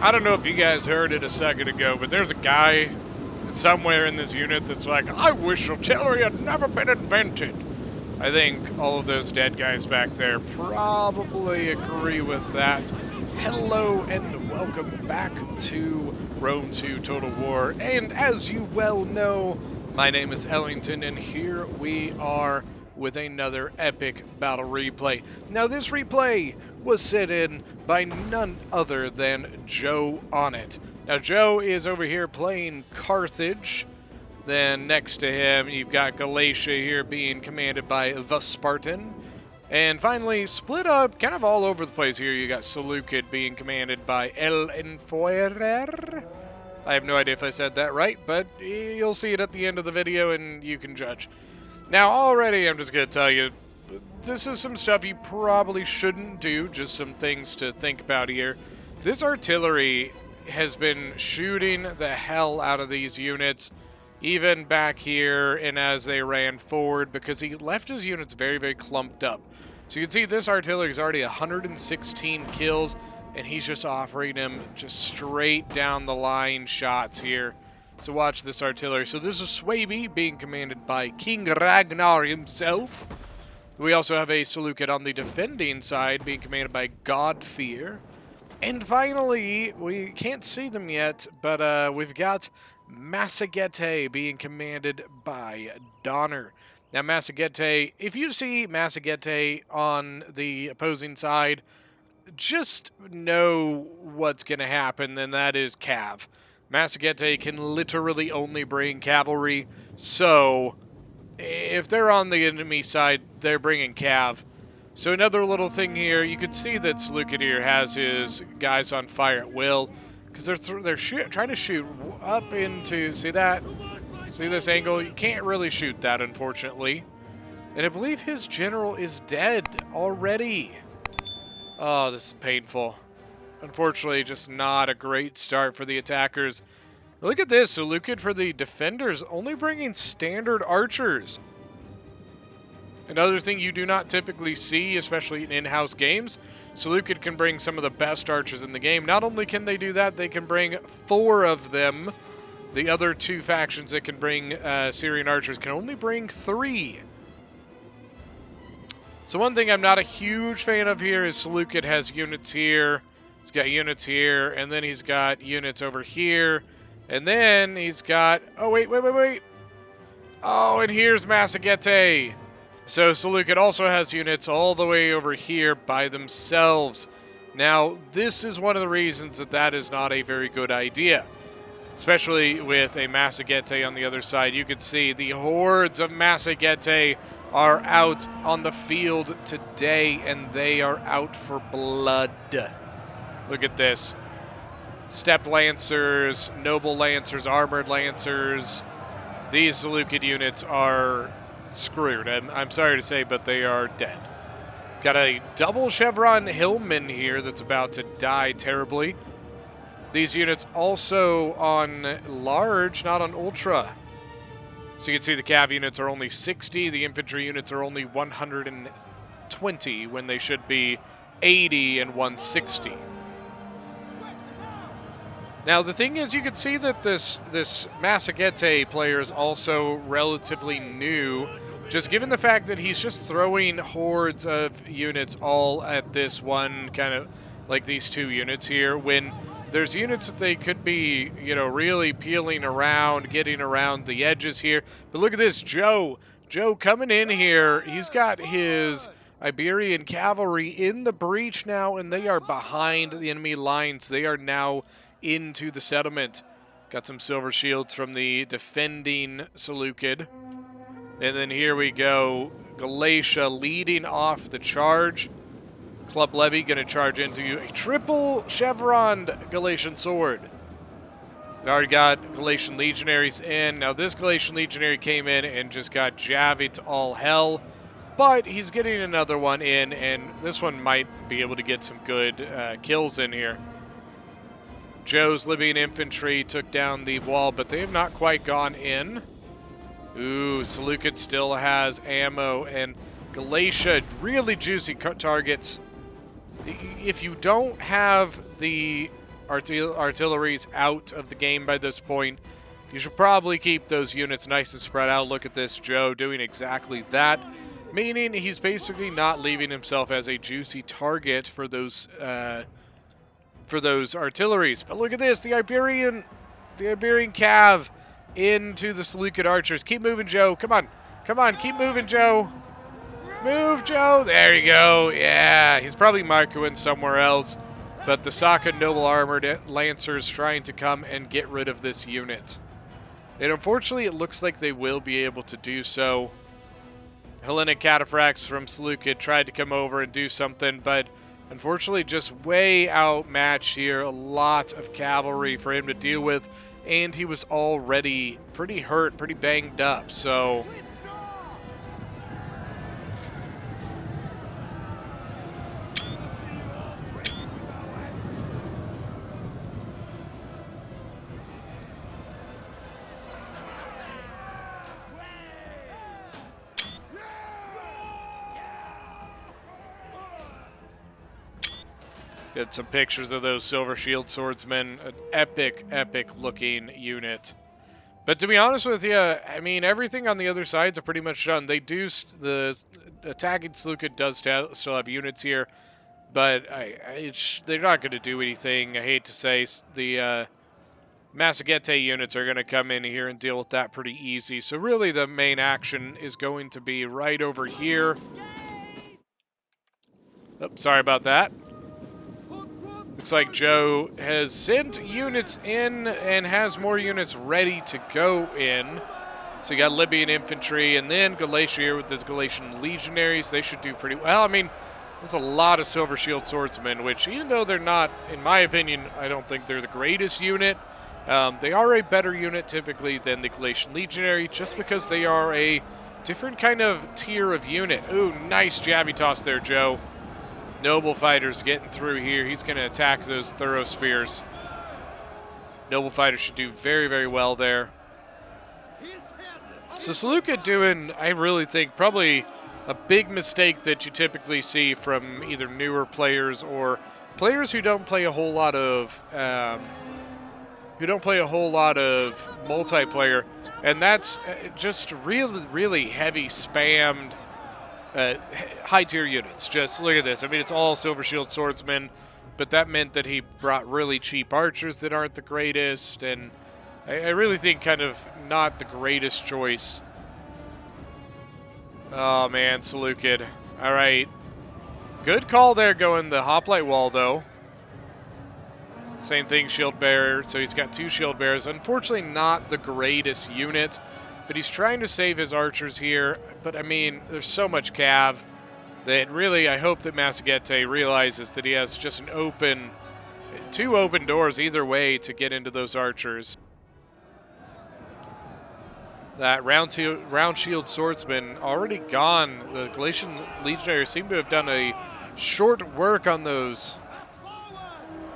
I don't know if you guys heard it a second ago, but there's a guy somewhere in this unit that's like, I wish artillery had never been invented. I think all of those dead guys back there probably agree with that. Hello and welcome back to Rome 2 Total War. And as you well know, my name is Ellington, and here we are with another epic battle replay. Now, this replay was sent in by none other than Joe on it. Now, Joe is over here playing Carthage. Then next to him, you've got Galatia here being commanded by the Spartan. And finally, split up kind of all over the place here, you got Seleucid being commanded by El Enfoirer. I have no idea if I said that right, but you'll see it at the end of the video and you can judge. Now, already I'm just going to tell you, this is some stuff you probably shouldn't do, just some things to think about here. This artillery has been shooting the hell out of these units, even back here and as they ran forward, because he left his units very, very clumped up. So you can see this artillery is already 116 kills, and he's just offering them just straight down the line shots here. So watch this artillery. So this is Swaby being commanded by King Ragnar himself. We also have a Seleucid on the defending side being commanded by Godfear. And finally, we can't see them yet, but we've got Massagetae being commanded by Donner. Now, Massagetae, if you see Massagetae on the opposing side, just know what's going to happen, and that is Cav. Massagetae can literally only bring cavalry, so if they're on the enemy side, they're bringing Cav. So another little thing here, you can see that Seleucid here has his guys on fire at will, because they're trying to shoot up into, see that? See this angle? You can't really shoot that, unfortunately. And I believe his general is dead already. Oh, this is painful. Unfortunately, just not a great start for the attackers. Look at this, Seleucid for the defenders, only bringing standard archers. Another thing you do not typically see, especially in in-house games, Seleucid can bring some of the best archers in the game. Not only can they do that, they can bring 4 of them. The other 2 factions that can bring Syrian archers can only bring 3. So one thing I'm not a huge fan of here is Seleucid has units here, he's got units here, and then he's got units over here, and then he's got, oh wait. Oh, and here's Massagetae. So Seleucid also has units all the way over here by themselves. Now, this is one of the reasons that is not a very good idea. Especially with a Massagetae on the other side. You can see the hordes of Massagetae are out on the field today, and they are out for blood. Look at this. Steppe Lancers, Noble Lancers, Armored Lancers. These Seleucid units are screwed. I'm sorry to say, but they are dead. Got a double Chevron Hillman here that's about to die terribly. These units also on large, not on ultra. So you can see the cav units are only 60. The infantry units are only 120 when they should be 80 and 160. Now the thing is, you can see that this Massagetae player is also relatively new. Just given the fact that he's just throwing hordes of units all at this one, kind of like these 2 units here, when there's units that they could be, you know, really peeling around, getting around the edges here. But look at this, Joe. Joe coming in here. He's got his Iberian cavalry in the breach now, and they are behind the enemy lines. They are now into the settlement. Got some silver shields from the defending Seleucid. And then here we go. Galatia leading off the charge. Club Levy going to charge into you. A triple chevroned Galatian sword. We already got Galatian legionaries in. Now this Galatian legionary came in and just got javied to all hell. But he's getting another one in, and this one might be able to get some good kills in here. Joe's Libyan infantry took down the wall, but they have not quite gone in. Ooh, Seleucid still has ammo, and Galatia, really juicy targets. If you don't have the artillery's out of the game by this point. You should probably keep those units nice and spread out. Look at this, Joe doing exactly that, meaning he's basically not leaving himself as a juicy target for those artilleries. But look at this, the Iberian cav into the Seleucid archers. Keep moving, Joe. Come on. Come on, keep moving, Joe. Move, Joe. There you go. Yeah, he's probably Marcoing somewhere else. But the Saka Noble Armored Lancers trying to come and get rid of this unit. And unfortunately, it looks like they will be able to do so. Hellenic Cataphracts from Seleucid tried to come over and do something, but unfortunately just way outmatched here. A lot of cavalry for him to deal with, and he was already pretty hurt, pretty banged up, so... Got some pictures of those Silver Shield Swordsmen. An epic, epic looking unit. But to be honest with you, I mean, everything on the other sides are pretty much done. They do, the attacking Seleucid does still have units here, but they're not going to do anything. I hate to say, the Massagetae units are going to come in here and deal with that pretty easy. So really the main action is going to be right over here. Oh, sorry about that. Looks like Joe has sent units in and has more units ready to go in. So you got Libyan infantry and then Galatia here with his Galatian legionaries. They should do pretty well. I mean, there's a lot of Silver Shield Swordsmen, which even though they're not, in my opinion, I don't think they're the greatest unit. They are a better unit typically than the Galatian legionary just because they are a different kind of tier of unit. Ooh, nice jabby toss there, Joe. Noble Fighter's getting through here. He's going to attack those Thorough Spears. Noble Fighter should do very, very well there. So Seleucid doing, I really think, probably a big mistake that you typically see from either newer players or players who don't play a whole lot of multiplayer, and that's just really, really heavy spammed high-tier units. Just look at this. I mean, it's all Silver Shield Swordsmen, but that meant that he brought really cheap archers that aren't the greatest, and I really think kind of not the greatest choice. Oh, man, Seleucid. All right. Good call there going the Hoplite Wall, though. Same thing, Shield Bearer. So he's got 2 Shield Bearers. Unfortunately, not the greatest unit. But he's trying to save his archers here. But, I mean, there's so much cav that really I hope that Massagetae realizes that he has just an open, 2 open doors either way to get into those archers. That round shield swordsman already gone. The Galatian legionaries seem to have done a short work on those.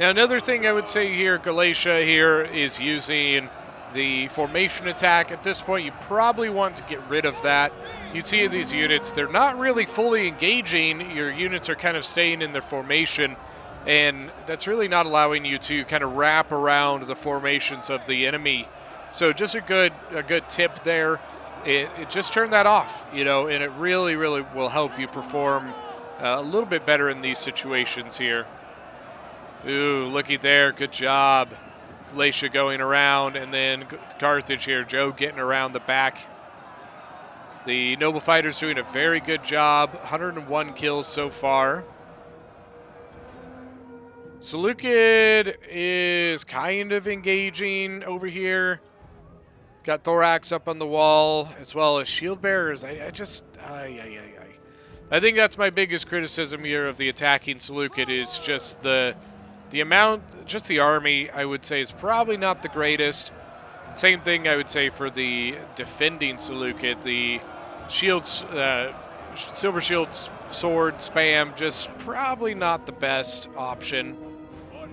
Now, another thing I would say here, Galatia here is using the formation attack. At this point, you probably want to get rid of that. You see these units, they're not really fully engaging. Your units are kind of staying in their formation, and that's really not allowing you to kind of wrap around the formations of the enemy. So just a good tip there. It just turn that off, you know, and it really, really will help you perform a little bit better in these situations here. Ooh, looky there, good job. Galatia going around, and then Carthage here, Joe getting around the back. The Noble Fighter's doing a very good job, 101 kills so far. Seleucid is kind of engaging over here. Got Thorax up on the wall, as well as Shield Bearers. I think that's my biggest criticism here of the attacking Seleucid is just the amount, just the army, I would say, is probably not the greatest. Same thing I would say for the defending Seleucid. The shields, Silver Shield sword spam, just probably not the best option.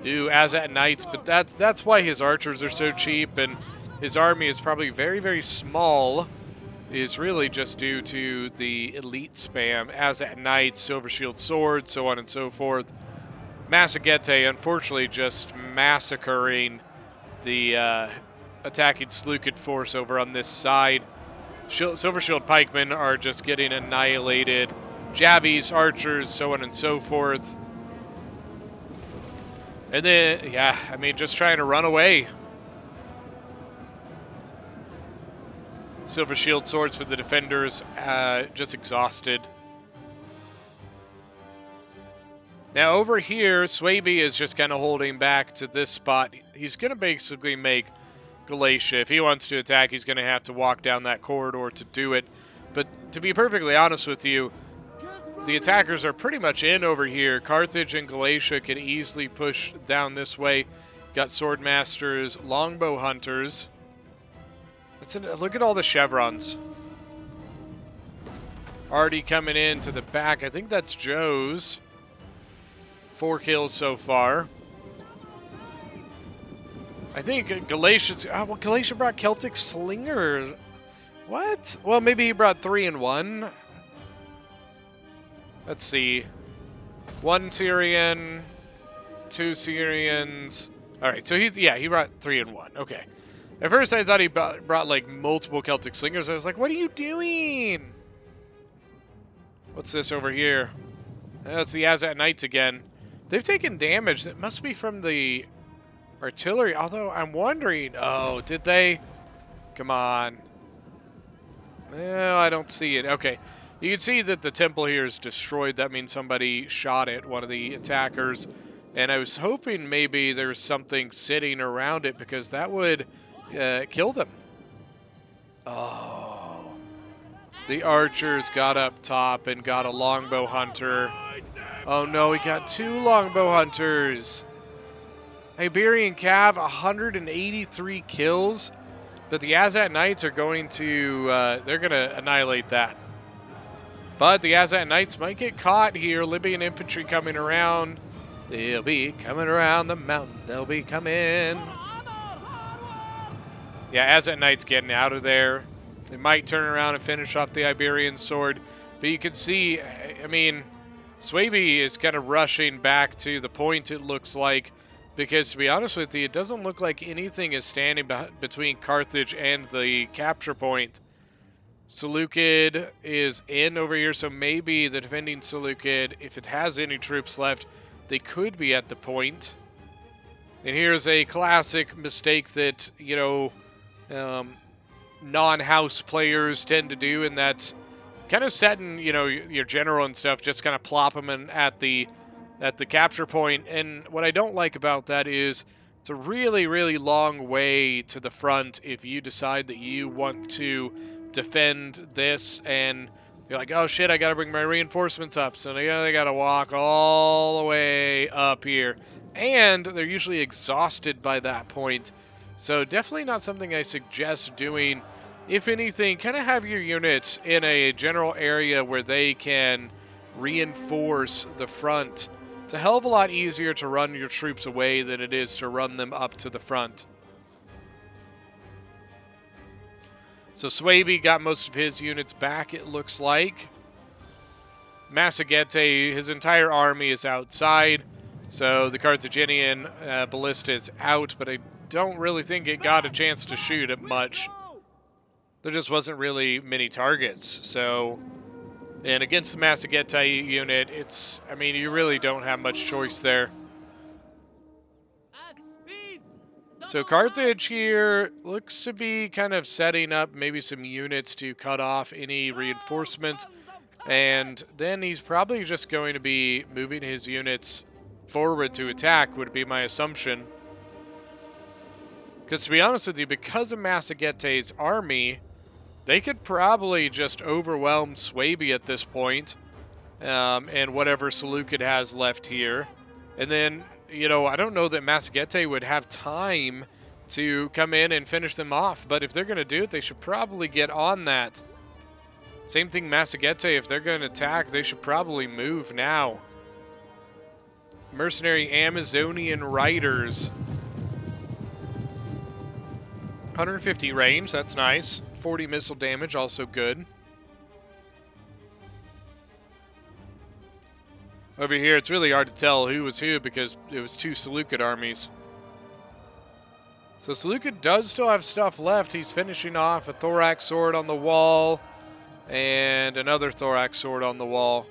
Do Azat Knights, but that's why his archers are so cheap, and his army is probably very, very small, is really just due to the elite spam. Azat Knights, Silver Shield Sword, so on and so forth. Massagette, unfortunately, just massacring the attacking Seleucid force over on this side. Silver Shield pikemen are just getting annihilated. Javies, archers, so on and so forth. And then, yeah, I mean, just trying to run away. Silver Shield swords for the defenders, just exhausted. Now over here, Suebi is just kind of holding back to this spot. He's going to basically make Galatia. If he wants to attack, he's going to have to walk down that corridor to do it. But to be perfectly honest with you, the attackers are pretty much in over here. Carthage and Galatia can easily push down this way. Got sword masters, longbow hunters. Look at all the chevrons. Already coming in to the back. I think that's Joe's. 4 kills so far. I think Galatia's... Oh, well, Galatia brought Celtic Slinger. What? Well, maybe he brought 3 in 1. Let's see. 1 Syrian, 2 Syrians. All right, so he brought 3 in 1. Okay. At first, I thought he brought like multiple Celtic Slingers. I was like, what are you doing? What's this over here? That's the Azat Knights again. They've taken damage. That must be from the artillery. Although I'm wondering, oh, did they? Come on. No, I don't see it. Okay. You can see that the temple here is destroyed. That means somebody shot at one of the attackers. And I was hoping maybe there's something sitting around it because that would kill them. Oh. The archers got up top and got a longbow hunter. Oh no, we got 2 longbow hunters. Iberian Cav, 183 kills. But the Azat Knights are going to, they're going to annihilate that. But the Azat Knights might get caught here. Libyan infantry coming around. They'll be coming around the mountain. They'll be coming. Yeah, Azat Knights getting out of there. They might turn around and finish off the Iberian sword. But you can see, I mean, Suebi is kind of rushing back to the point, it looks like. Because to be honest with you, it doesn't look like anything is standing between Carthage and the capture point. Seleucid is in over here, so maybe the defending Seleucid, if it has any troops left, they could be at the point. And here's a classic mistake that, you know, non-house players tend to do, and that's kind of setting, you know, your general and stuff, just kind of plop them in at the capture point. And what I don't like about that is it's a really, really long way to the front if you decide that you want to defend this and you're like, oh shit, I gotta bring my reinforcements up, so they gotta walk all the way up here, and they're usually exhausted by that point, so definitely not something I suggest doing. If anything, kind of have your units in a general area where they can reinforce the front. It's a hell of a lot easier to run your troops away than it is to run them up to the front. So Suebi got most of his units back, it looks like. Massagette, his entire army is outside. So the Carthaginian ballista is out, but I don't really think it got a chance to shoot it much. There just wasn't really many targets. So, and against the Massagette unit, it's, I mean, you really don't have much choice there. So Carthage here looks to be kind of setting up maybe some units to cut off any reinforcements. And then he's probably just going to be moving his units forward to attack, would be my assumption. Because to be honest with you, because of Massagette's army, they could probably just overwhelm Suebi at this point, and whatever Seleucid has left here. And then, you know, I don't know that Massagette would have time to come in and finish them off, but if they're going to do it, they should probably get on that. Same thing Massagette, if they're going to attack, they should probably move now. Mercenary Amazonian Riders. 150 range, that's nice. 40 missile damage, also good. Over here, it's really hard to tell who was who because it was two Seleucid armies. So Seleucid does still have stuff left. He's finishing off a thorax sword on the wall and another thorax sword on the wall.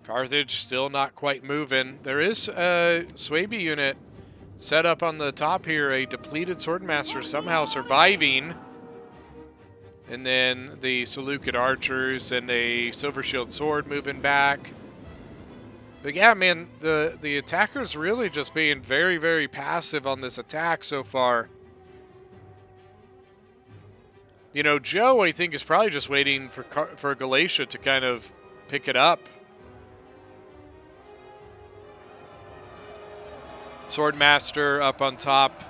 Carthage still not quite moving. There is a Suebi unit set up on the top here, a depleted swordmaster somehow surviving. And then the Seleucid archers and a silver shield sword moving back. But yeah, man, the attackers really just being very, very passive on this attack so far. You know, Joe, I think, is probably just waiting for Galatia to kind of pick it up. Swordmaster up on top.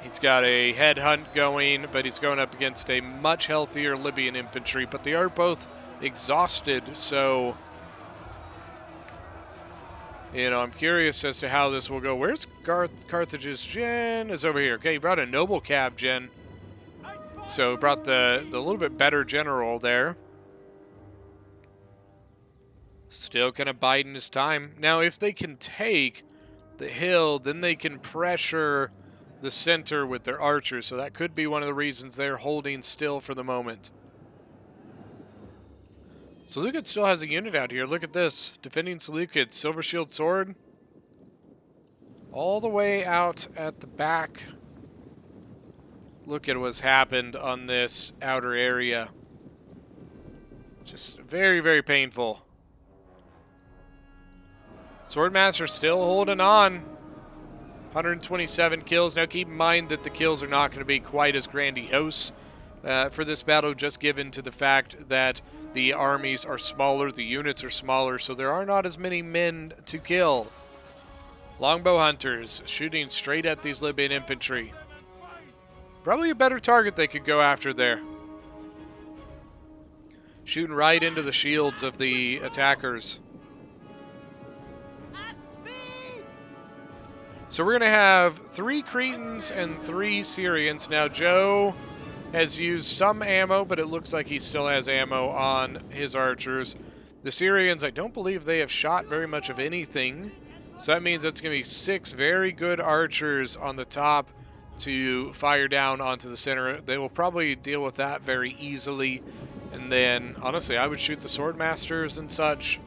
He's got a headhunt going, but he's going up against a much healthier Libyan infantry. But they are both exhausted, so... You know, I'm curious as to how this will go. Where's Carthage's Gen? Is over here. Okay, he brought a noble cab Gen. So brought the little bit better general there. Still kind of biding his time. Now, if they can take the hill, then they can pressure the center with their archers. So that could be one of the reasons they're holding still for the moment. Seleucid still has a unit out here. Look at this. Defending Seleucid. Silver Shield Sword. All the way out at the back. Look at what's happened on this outer area. Just very, very painful. Swordmaster still holding on. 127 kills. Now keep in mind that the kills are not going to be quite as grandiose for this battle, just given to the fact that the armies are smaller, the units are smaller, so there are not as many men to kill. Longbow hunters shooting straight at these Libyan infantry. Probably a better target they could go after there. Shooting right into the shields of the attackers. So we're going to have 3 Cretans and 3 Syrians. Now Joe has used some ammo, but it looks like he still has ammo on his archers. The Syrians, I don't believe they have shot very much of anything. So that means it's going to be 6 very good archers on the top to fire down onto the center. They will probably deal with that very easily. And then, honestly, I would shoot the swordmasters and such.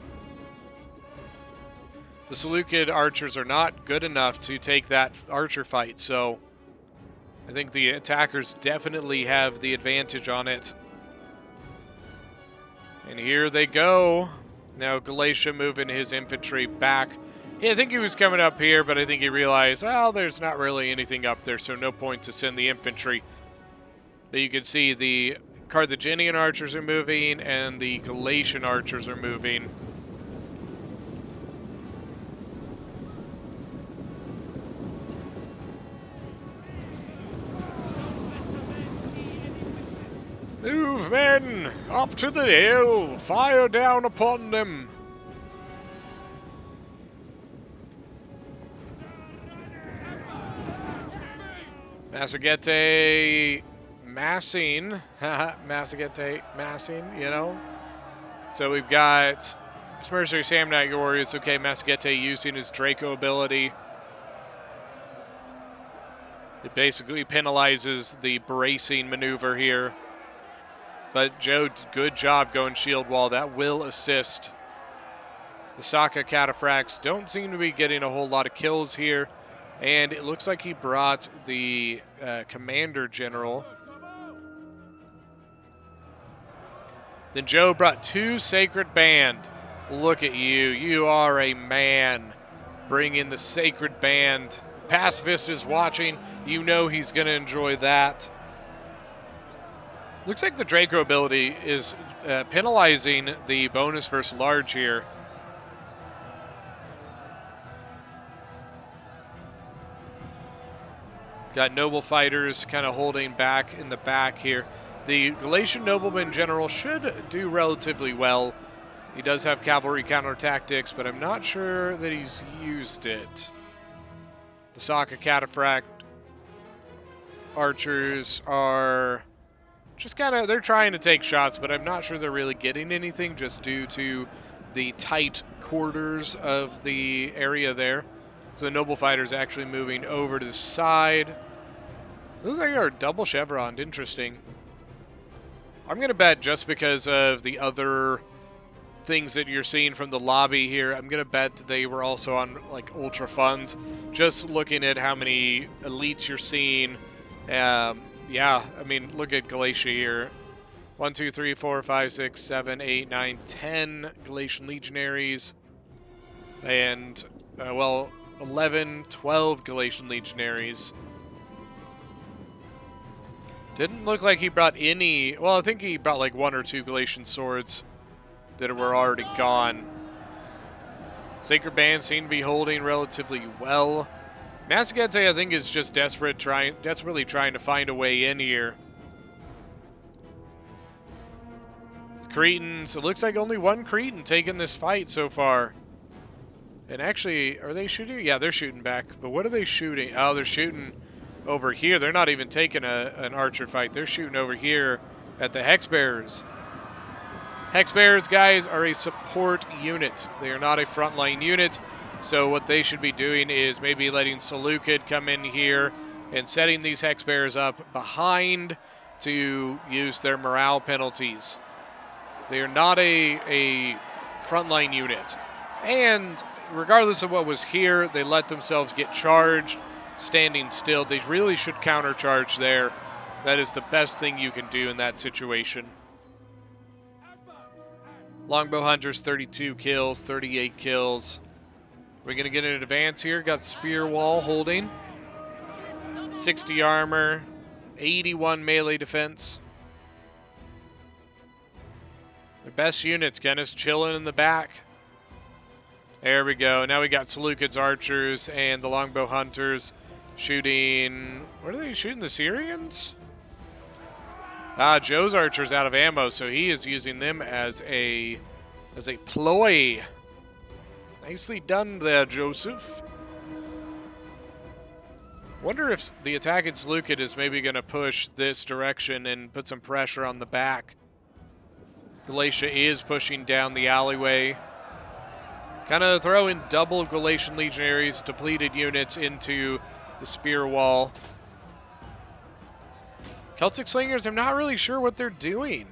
The Seleucid archers are not good enough to take that archer fight, so I think the attackers definitely have the advantage on it. And here they go. Now Galatia moving his infantry back. Yeah, I think he was coming up here, but I think he realized, well, there's not really anything up there, so no point to send the infantry. But you can see the Carthaginian archers are moving, and the Galatian archers are moving. Move, men! Up to the hill! Fire down upon them! Massagete massing. Massagete massing, you know? So we've got Mercenary Samnite Warriors. Okay, Massagete using his Draco ability. It basically penalizes the bracing maneuver here. But Joe, good job going shield wall. That will assist. The Saka Cataphracts don't seem to be getting a whole lot of kills here. And it looks like he brought the Commander General. Then Joe brought 2 Sacred Band. Look at you. You are a man. Bring in the Sacred Band. Pacifist is watching. You know he's going to enjoy that. Looks like the Draco ability is penalizing the bonus versus large here. Got noble fighters kind of holding back in the back here. The Galatian nobleman general should do relatively well. He does have cavalry counter tactics, but I'm not sure that he's used it. The Saka Cataphract archers are just kind of, they're trying to take shots, but I'm not sure they're really getting anything just due to the tight quarters of the area there. So the Noble Fighter's actually moving over to the side. Looks like they're double chevroned. Interesting. I'm going to bet just because of the other things that you're seeing from the lobby here, I'm going to bet they were also on like Ultra Funds. Just looking at how many elites you're seeing. Yeah, I mean, look at Galatia here. 1, 2, 3, 4, 5, 6, 7, 8, 9, 10 Galatian Legionaries. And, well, 11, 12 Galatian Legionaries. Didn't look like he brought any... Well, I think he brought like 1 or 2 Galatian swords that were already gone. Sacred Band seem to be holding relatively well. Massagente, I think, is just desperately trying to find a way in here. The Cretans, it looks like only one Cretan taking this fight so far. And actually, are they shooting? Yeah, they're shooting back. But what are they shooting? Oh, they're shooting over here. They're not even taking an archer fight. They're shooting over here at the Hexbearers. Hexbearers, guys, are a support unit. They are not a frontline unit. So what they should be doing is maybe letting Seleucid come in here and setting these Hexbearers up behind to use their morale penalties. They are not a frontline unit. And regardless of what was here, they let themselves get charged, standing still. They really should countercharge there. That is the best thing you can do in that situation. Longbow Hunters, 32 kills, 38 kills. We're going to get an advance here. Got Spear Wall holding. 60 armor, 81 melee defense. The best units, Kennis, chilling in the back. There we go. Now we got Seleucid's archers and the Longbow Hunters shooting... What are they shooting? The Syrians? Joe's archer's out of ammo, so he is using them as a ploy. Nicely done there, Joseph. Wonder if the attack in Seleucid is maybe going to push this direction and put some pressure on the back. Galatia is pushing down the alleyway. Kind of throwing double Galatian Legionaries, depleted units into the spear wall. Celtic Slingers, I'm not really sure what they're doing.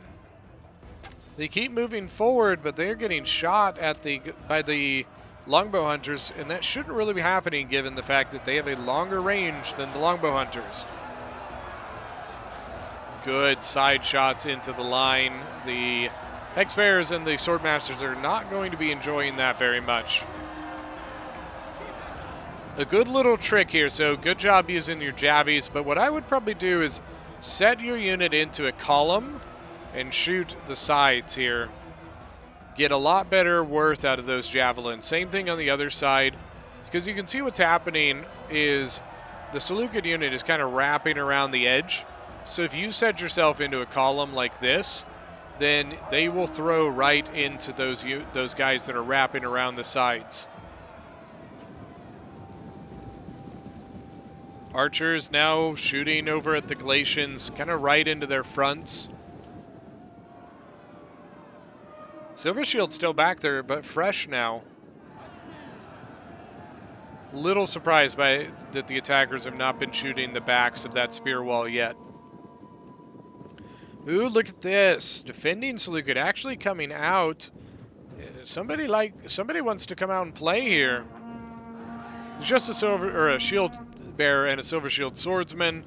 They keep moving forward, but they're getting shot at by the Longbow Hunters, and that shouldn't really be happening given the fact that they have a longer range than the Longbow Hunters. Good side shots into the line. The Hexbearers and the Swordmasters are not going to be enjoying that very much. A good little trick here, so good job using your Javies, but what I would probably do is set your unit into a column and shoot the sides here. Get a lot better worth out of those javelins. Same thing on the other side, because you can see what's happening is the Seleucid unit is kind of wrapping around the edge. So if you set yourself into a column like this, then they will throw right into those guys that are wrapping around the sides. Archers now shooting over at the Galatians, kind of right into their fronts. Silver Shield's still back there, but fresh now. Little surprised by that the attackers have not been shooting the backs of that spear wall yet. Ooh, look at this. Defending Seleucid actually coming out. Somebody wants to come out and play here. It's just a shield bearer and a silver shield swordsman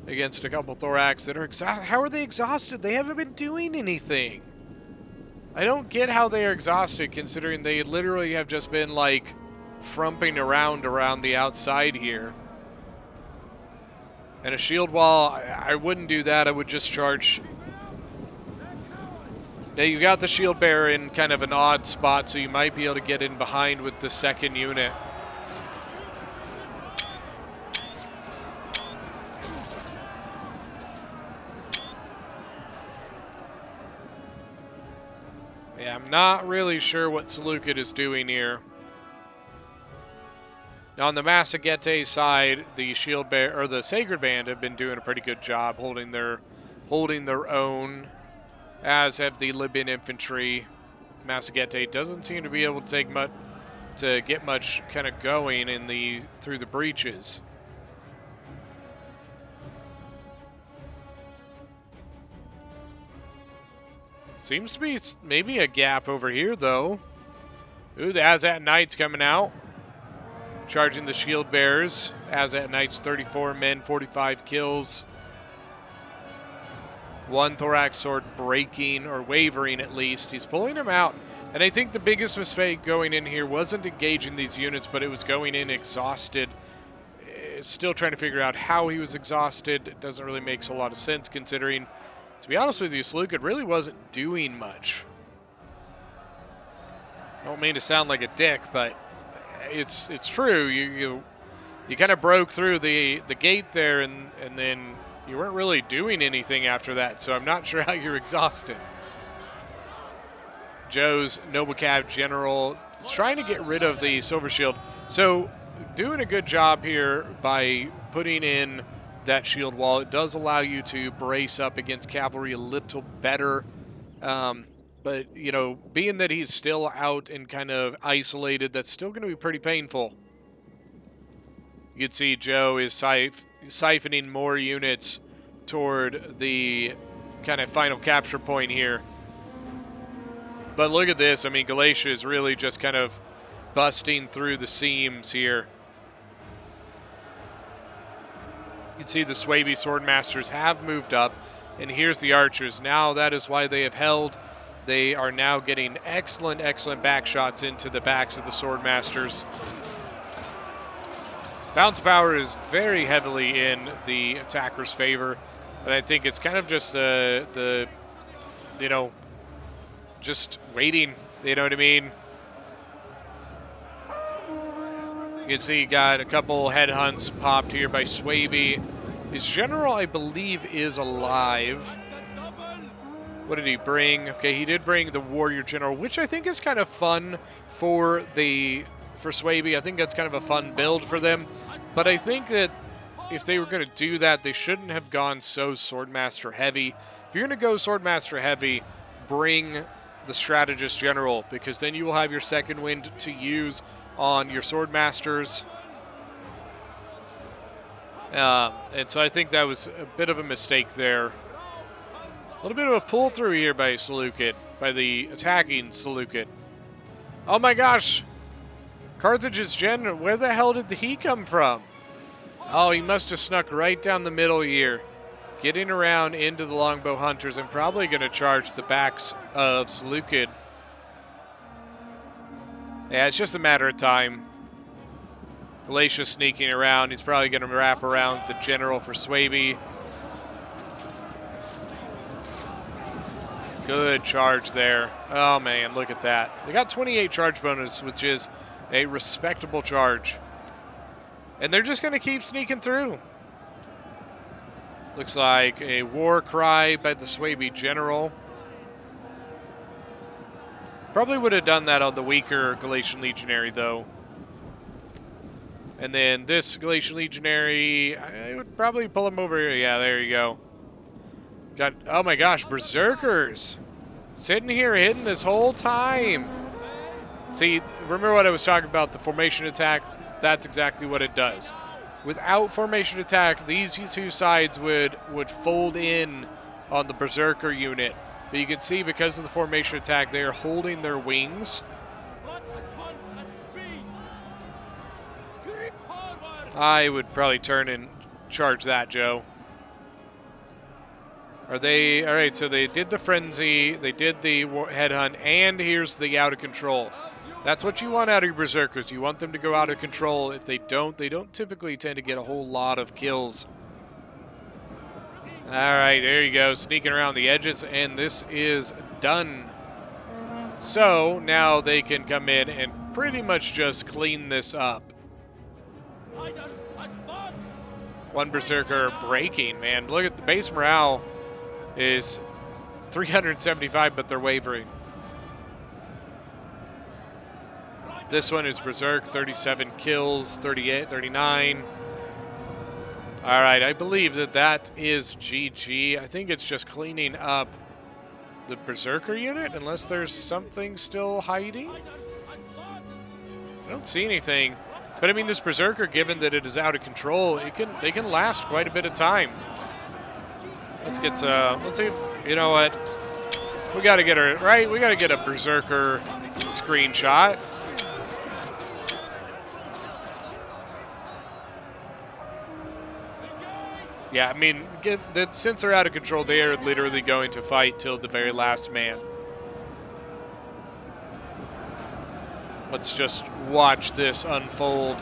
against a couple thorax that are exhausted. How are they exhausted? They haven't been doing anything. I don't get how they are exhausted considering they literally have just been like frumping around the outside here. And a shield wall, I wouldn't do that. I would just charge. Now you got the shield bearer in kind of an odd spot, so you might be able to get in behind with the second unit. Yeah, I'm not really sure what Seleucid is doing here. Now on the Massagente side, the shield bearer or the Sacred Band have been doing a pretty good job holding their holding their own, as have the Libyan infantry. Massaguette doesn't seem to be able to get much kind of going in through the breaches. Seems to be maybe a gap over here, though. Ooh, the Azat Knights coming out. Charging the shield bearers. Azat Knights, 34 men, 45 kills. One thorax sword breaking, or wavering at least. He's pulling them out. And I think the biggest mistake going in here wasn't engaging these units, but it was going in exhausted. Still trying to figure out how he was exhausted. It doesn't really make a lot of sense considering, to be honest with you, Seleucid really wasn't doing much. I don't mean to sound like a dick, but it's true. You kind of broke through the gate there, and then you weren't really doing anything after that, so I'm not sure how you're exhausted. Joe's Noble Cav General is trying to get rid of the Silver Shield. So doing a good job here by putting in that shield wall. It does allow you to brace up against cavalry a little better. But, you know, being that he's still out and kind of isolated, that's still going to be pretty painful. You can see Joe is siphoning more units toward the kind of final capture point here. But look at this. I mean, Galatia is really just kind of busting through the seams here. You can see the Suebi Swordmasters have moved up, and here's the archers. Now that is why they have held. They are now getting excellent, excellent back shots into the backs of the Swordmasters. Bounce power is very heavily in the attacker's favor, but I think it's kind of just the you know, just waiting, you know what I mean? You can see you got a couple headhunts popped here by Suebi. His general, I believe, is alive. What did he bring? Okay, he did bring the warrior general, which I think is kind of fun for Suebi. I think that's kind of a fun build for them. But I think that if they were going to do that, they shouldn't have gone so Swordmaster heavy. If you're going to go Swordmaster heavy, bring the strategist general, because then you will have your second wind to use on your Swordmasters. And so I think that was a bit of a mistake there. A little bit of a pull through here by Seleucid, by the attacking Seleucid. Oh my gosh! Carthage's general, where the hell did he come from? Oh, he must have snuck right down the middle here, getting around into the longbow hunters and probably going to charge the backs of Seleucid. Yeah, it's just a matter of time. Galatia sneaking around. He's probably going to wrap around the general for Suebi. Good charge there. Oh man, look at that. They got 28 charge bonus, which is a respectable charge. And they're just going to keep sneaking through. Looks like a war cry by the Suebi general. Probably would have done that on the weaker Galatian Legionary, though. And then this Galatian Legionary, I would probably pull him over here. Yeah, there you go. Got, oh my gosh, Berserkers. Sitting here hidden this whole time. See, remember what I was talking about, the formation attack? That's exactly what it does. Without formation attack, these two sides would fold in on the Berserker unit. But you can see because of the formation attack, they are holding their wings. I would probably turn and charge that, Joe. Are they... All right, so they did the Frenzy, they did the Headhunt, and here's the Out of Control. That's what you want out of your Berserkers. You want them to go out of control. If they don't typically tend to get a whole lot of kills. All right, there you go, sneaking around the edges, and this is done. So now they can come in and pretty much just clean this up. One Berserker breaking, man. Look at the base morale is 375, but they're wavering. This one is Berserk, 37 kills, 38, 39. All right, I believe that is GG. I think it's just cleaning up the Berserker unit, unless there's something still hiding. I don't see anything. But I mean, this Berserker, given that it is out of control, they can last quite a bit of time. Let's see. You know what? We got to get her right. We got to get a Berserker screenshot. Yeah, I mean, since they're out of control, they are literally going to fight till the very last man. Let's just watch this unfold.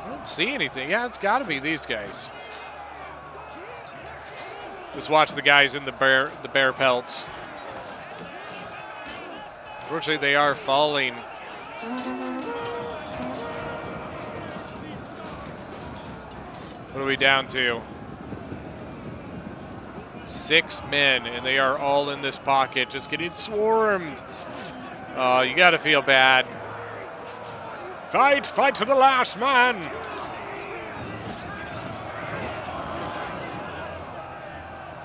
I don't see anything. Yeah, it's got to be these guys. Just watch the guys in the bear pelts. Unfortunately, they are falling. What are we down to? 6 men, and they are all in this pocket, just getting swarmed. Oh, you gotta feel bad. Fight to the last man.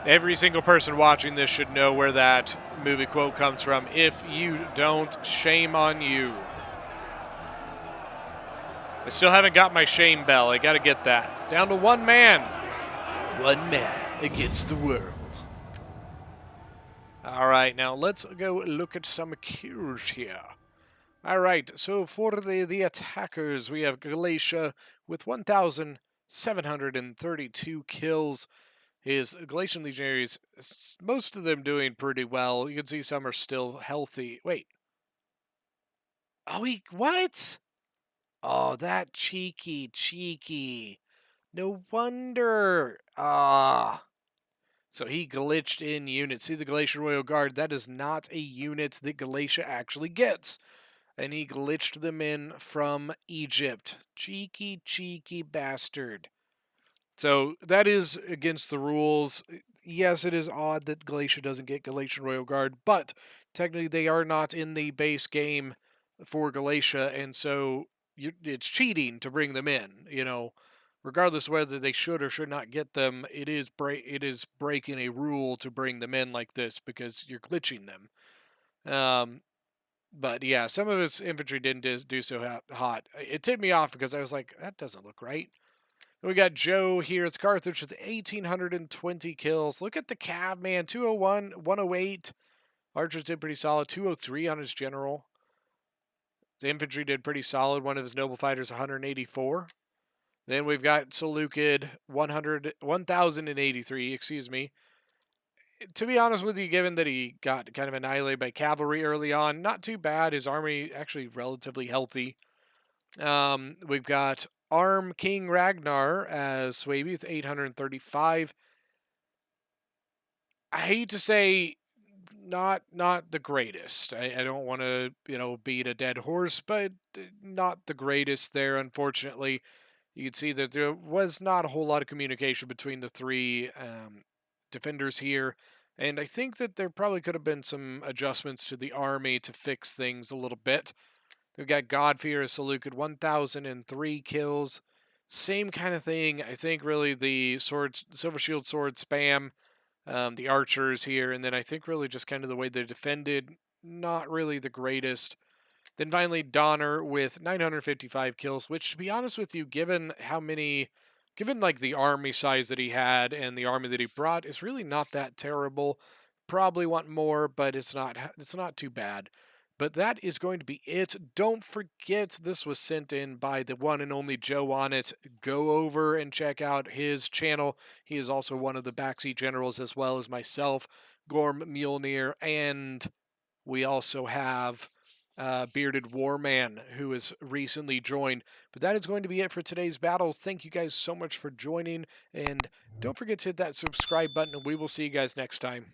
Every single person watching this should know where that movie quote comes from. If you don't, shame on you. I still haven't got my shame bell. I gotta get that. Down to 1 man. 1 man against the world. All right, now let's go look at some kills here. All right, so for the attackers, we have Glacia with 1,732 kills. His Glacian Legionaries, most of them doing pretty well. You can see some are still healthy. Wait. Oh, what? Oh, that cheeky. No wonder. So he glitched in units. See the Glacian Royal Guard? That is not a unit that Glacia actually gets. And he glitched them in from Egypt. Cheeky bastard. So that is against the rules. Yes, it is odd that Glacia doesn't get Galatian Royal Guard, but technically they are not in the base game for Glacia, and so it's cheating to bring them in. You know, regardless of whether they should or should not get them, it is breaking a rule to bring them in like this because you're glitching them. But yeah, some of his infantry didn't do so hot. It tipped me off because I was like, that doesn't look right. We got Joe here. It's Carthage with 1,820 kills. Look at the Cav, man. 201, 108. Archers did pretty solid. 203 on his general. The infantry did pretty solid. One of his noble fighters, 184. Then we've got Seleucid, 1,083, excuse me. To be honest with you, given that he got kind of annihilated by cavalry early on, not too bad. His army actually relatively healthy. We've got Arm King Ragnar as Swaby with 835. I hate to say not the greatest. I don't want to, beat a dead horse, but not the greatest there, unfortunately. You can see that there was not a whole lot of communication between the 3 defenders here. And I think that there probably could have been some adjustments to the army to fix things a little bit. We've got Godfear as Seleucid, 1,003 kills. Same kind of thing. I think really the Silver Shield sword spam, the archers here, and then I think really just kind of the way they defended, not really the greatest. Then finally Donner with 955 kills, which to be honest with you, given like the army size that he had and the army that he brought, is really not that terrible. Probably want more, but it's not too bad. But that is going to be it. Don't forget, this was sent in by the one and only Joe on it. Go over and check out his channel. He is also one of the backseat generals, as well as myself, Gorm Mjolnir, and we also have Bearded Warman, who has recently joined. But that is going to be it for today's battle. Thank you guys so much for joining, and don't forget to hit that subscribe button, and we will see you guys next time.